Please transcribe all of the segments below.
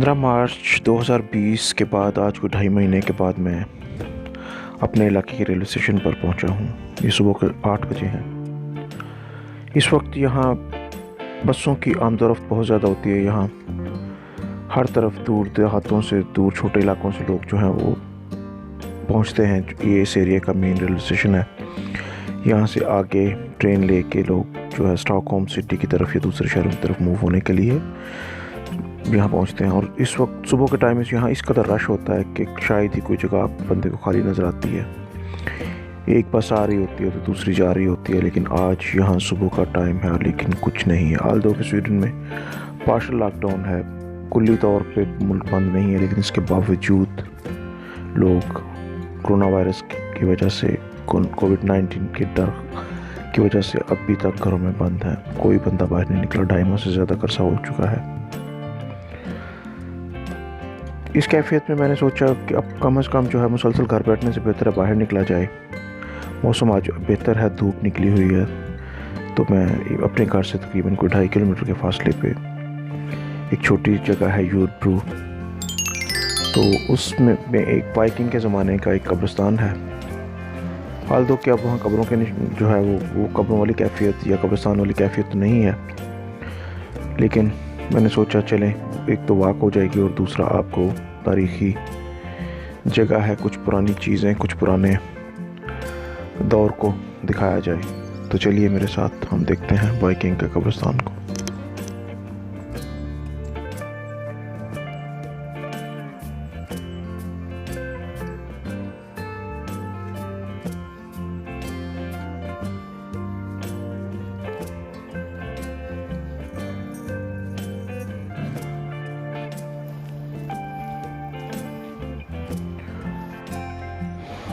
15 मार्च 2020 के बाद आज को 2.5 महीने के बाद मैं अपने इलाके के रेलवे स्टेशन पर पहुंचा हूं। ये सुबह के 8 बजे हैं। इस वक्त यहाँ बसों की आमदोरफ्त बहुत ज़्यादा होती है। यहाँ हर तरफ दूर देहातों से दूर छोटे इलाकों से लोग जो हैं वो पहुंचते हैं। ये इस एरिया का मेन रेलवे स्टेशन है। यहाँ से आगे ट्रेन लेके लोग जो है स्टॉकहोम सिटी की तरफ या दूसरे शहरों की तरफ मूव होने के लिए यहाँ पहुँचते हैं। और इस वक्त सुबह के टाइम में यहाँ इस कदर रश होता है कि शायद ही कोई जगह बंदे को खाली नज़र आती है। एक बस आ रही होती है तो दूसरी जा रही होती है, लेकिन आज यहाँ सुबह का टाइम है लेकिन कुछ नहीं है। आल्दो कि स्वीडन में पार्शल लॉकडाउन है, कुल्ली तौर पे मुल्क बंद नहीं है, लेकिन इसके बावजूद लोग कोरोना वायरस की वजह से कोविड-19 के डर की वजह से अभी तक घरों में बंद हैं। कोई बंदा बाहर नहीं निकला। 2.5 माह से ज़्यादा अरसा हो चुका है। इस कैफियत में मैंने सोचा कि अब कम से कम जो है मुसलसल घर बैठने से बेहतर है बाहर निकला जाए। मौसम आज बेहतर है, धूप निकली हुई है। तो मैं अपने घर से तकरीबन कोई 2.5 किलोमीटर के फासले पे एक छोटी जगह है यूरब्रू, तो उसमें एक वाइकिंग के ज़माने का एक कब्रिस्तान है। हालांकि कि अब वहाँ कब्रों के जो है वो कब्रों वाली कैफियत या कब्रिस्तान वाली कैफियत तो नहीं है, लेकिन मैंने सोचा चलें, एक तो वॉक हो जाएगी और दूसरा आपको तारीख़ी जगह है, कुछ पुरानी चीज़ें, कुछ पुराने दौर को दिखाया जाए। तो चलिए मेरे साथ हम देखते हैं वाइकिंग के कब्रिस्तान को।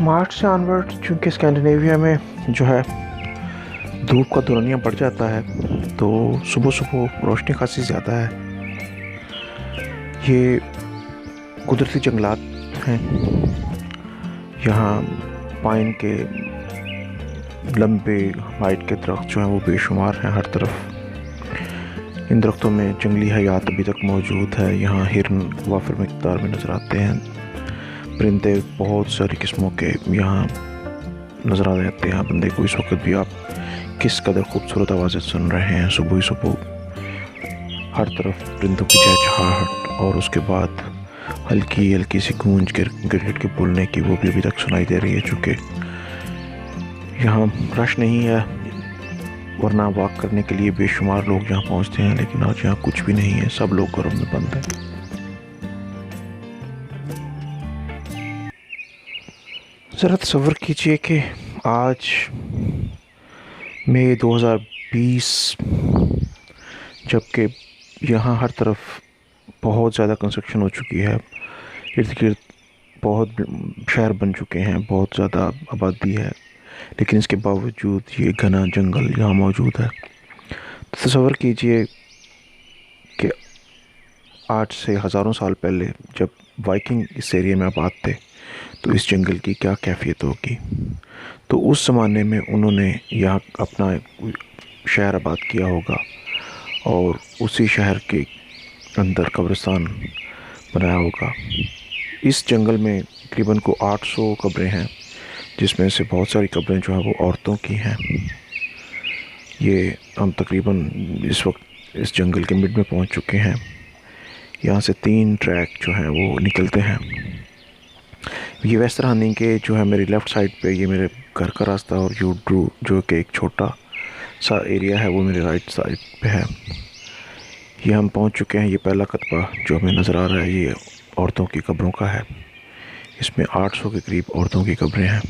मार्च से ऑनवर्ड चूँकि स्कैंडिनेविया में जो है धूप का दौरानिया बढ़ जाता है, तो सुबह सुबह रोशनी खासी ज़्यादा है। ये कुदरती जंगलात हैं। यहाँ पाइन के लंबे हाइट के दरख्त जो हैं वो बेशुमार हैं हर तरफ। इन दरख्तों में जंगली हयात अभी तक मौजूद है। यहाँ हिरन वाफिर मिक़दार में नज़र आते हैं। परिंदे बहुत सारी किस्मों के यहाँ नज़र आ जाते हैं बंदे को। इस वक्त भी आप किस कदर खूबसूरत आवाज़ें सुन रहे हैं। सुबह ही सुबह हर तरफ परिंदों की चहचहाहट और उसके बाद हल्की हल्की सी गूंज गिरगिट के बोलने की, वो भी अभी तक सुनाई दे रही है। चूँकि यहाँ रश नहीं है, वरना वॉक करने के लिए बेशुमार लोग यहाँ पहुँचते हैं, लेकिन आज यहाँ कुछ भी नहीं है। सब लोग घरों में बंद हैं। ज़रा तसव्वुर कीजिए कि आज मई 2020, जबकि यहाँ हर तरफ बहुत ज़्यादा कंस्ट्रक्शन हो चुकी है, इर्द गिर्द बहुत शहर बन चुके हैं, बहुत ज़्यादा आबादी है, लेकिन इसके बावजूद ये घना जंगल यहाँ मौजूद है। तो तसव्वुर कीजिए कि आज से हज़ारों साल पहले जब वाइकिंग इस एरिया में आबाद थे, तो इस जंगल की क्या कैफियत होगी। तो उस ज़माने में उन्होंने यहाँ अपना शहर आबाद किया होगा और उसी शहर के अंदर कब्रिस्तान बनाया होगा। इस जंगल में तकरीबन को 800 कब्रें हैं, जिसमें से बहुत सारी कब्रें जो हैं वो औरतों की हैं। ये हम तकरीबन इस वक्त इस जंगल के मिड में पहुँच चुके हैं। यहाँ से 3 ट्रैक जो हैं वो निकलते हैं। ये वेस्ट रहानी के जो है मेरी लेफ़्ट साइड पे ये मेरे घर का रास्ता, और यूरब्रू जो कि एक छोटा सा एरिया है वो मेरे राइट साइड पे है। ये हम पहुंच चुके हैं। ये पहला कतबा जो हमें नज़र आ रहा है ये औरतों की कब्रों का है। इसमें 800 के करीब औरतों की कब्रें हैं।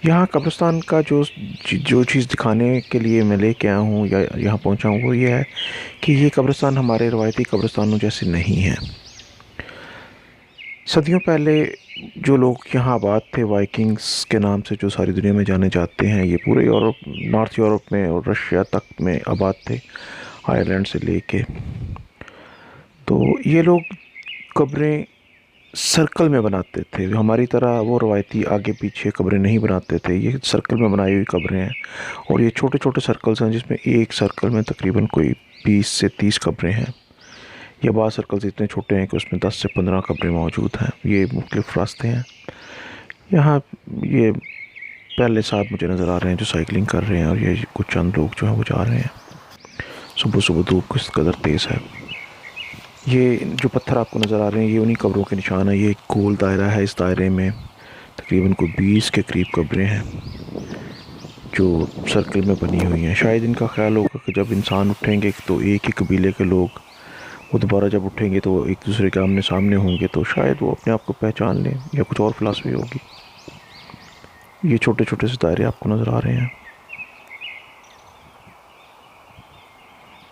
यहाँ कब्रिस्तान का जो चीज़ दिखाने के लिए मैं लेके आया हूँ या यहाँ पहुँचा हूँ वो ये है कि ये कब्रिस्तान हमारे रवायती कब्रिस्तानों जैसे नहीं है। सदियों पहले जो लोग यहाँ आबाद थे, वाइकिंग्स के नाम से जो सारी दुनिया में जाने जाते हैं, ये पूरे यूरोप, नॉर्थ यूरोप में और रशिया तक में आबाद थे, आयरलैंड से लेके। तो ये लोग कब्रें सर्कल में बनाते थे। हमारी तरह वो रवायती आगे पीछे कब्रें नहीं बनाते थे। ये सर्कल में बनाई हुई कब्रें हैं, और ये छोटे छोटे सर्कल्स हैं जिसमें एक सर्कल में तकरीबन कोई 20 से 30 कब्रें हैं। ये आबाद सर्कल्स इतने छोटे हैं कि उसमें 10 से 15 कब्रें मौजूद हैं। ये मुख्तलिफ़ रास्ते हैं यहाँ। ये पहले साहब मुझे नज़र आ रहे हैं जो साइकिलिंग कर रहे हैं, और ये कुछ चंद लोग जो हैं वो जा रहे हैं। सुबह सुबह धूप किस कदर तेज़ है। ये जो पत्थर आपको नज़र आ रहे हैं ये उन्हीं कब्रों के निशान है। ये एक गोल दायरा है, इस दायरे में तकरीबन कोई 20 के करीब कब्रें हैं जो सर्कल में बनी हुई हैं। शायद इनका ख्याल होगा कि जब इंसान उठेंगे तो एक ही कबीले के लोग वो दोबारा जब उठेंगे तो एक दूसरे के आमने सामने होंगे, तो शायद वो अपने आप को पहचान लें, या कुछ और फ़िलासफ़ी होगी। ये छोटे छोटे से दायरे आपको नज़र आ रहे हैं।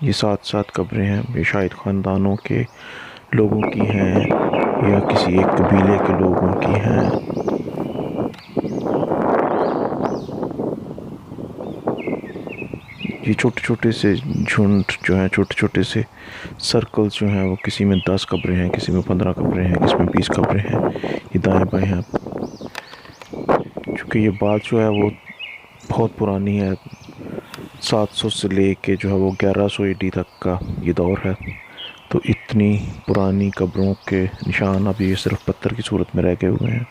ये 7 कब्रें हैं। ये शायद ख़ानदानों के लोगों की हैं या किसी एक कबीले के लोगों की हैं। ये छोटे छोटे से झुंड जो हैं, छोटे छोटे से सर्कल्स जो हैं, वो किसी में 10 कब्रें हैं, किसी में 15 कब्रें हैं, किसी में 20 कब्रें हैं। ये दाएं बाएं हैं। चूँकि ये बात जो है वो बहुत पुरानी है, 700 से ले के जो है वो 1100 AD तक का ये दौर है। तो इतनी पुरानी कब्रों के निशान अभी ये सिर्फ पत्थर की सूरत में रह गए हुए हैं।